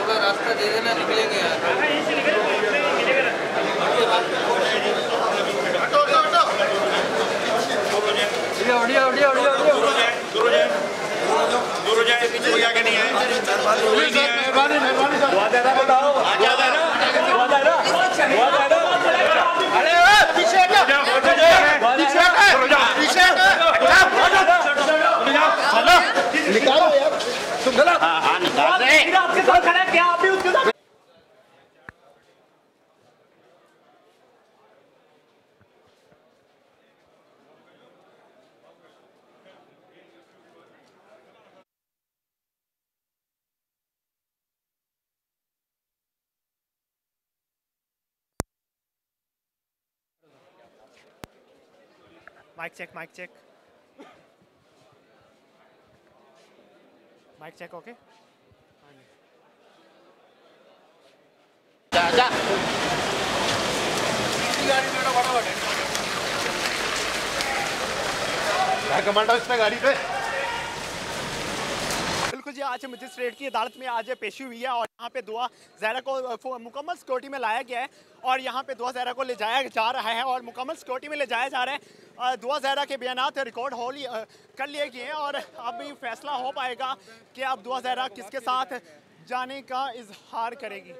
रास्ता दे देना, निकलेंगे यार। कोई आगे नहीं है। निकालो यार, तुम गलत। हाँ निकाल रहे हैं। आपके साथ खड़ा है क्या? आप भी उसके साथ। Mike check, mike check, mike check. Okay, commander इसमें गाड़ी पे। बिल्कुल जी, आज मजिस्ट्रेट की अदालत में आज पेशी हुई है और यहाँ पे दुआ ज़हरा को मुकम्मल सिक्योरिटी में लाया गया है और यहाँ पे दुआ ज़हरा को ले जाया जा रहा है और मुकम्मल सिक्योरिटी में ले जाया जा रहा है। दुआ ज़हरा के बयानात रिकॉर्ड कर लिए गए हैं और अभी फैसला हो पाएगा कि अब दुआ ज़हरा किसके साथ जाने का इजहार करेगी।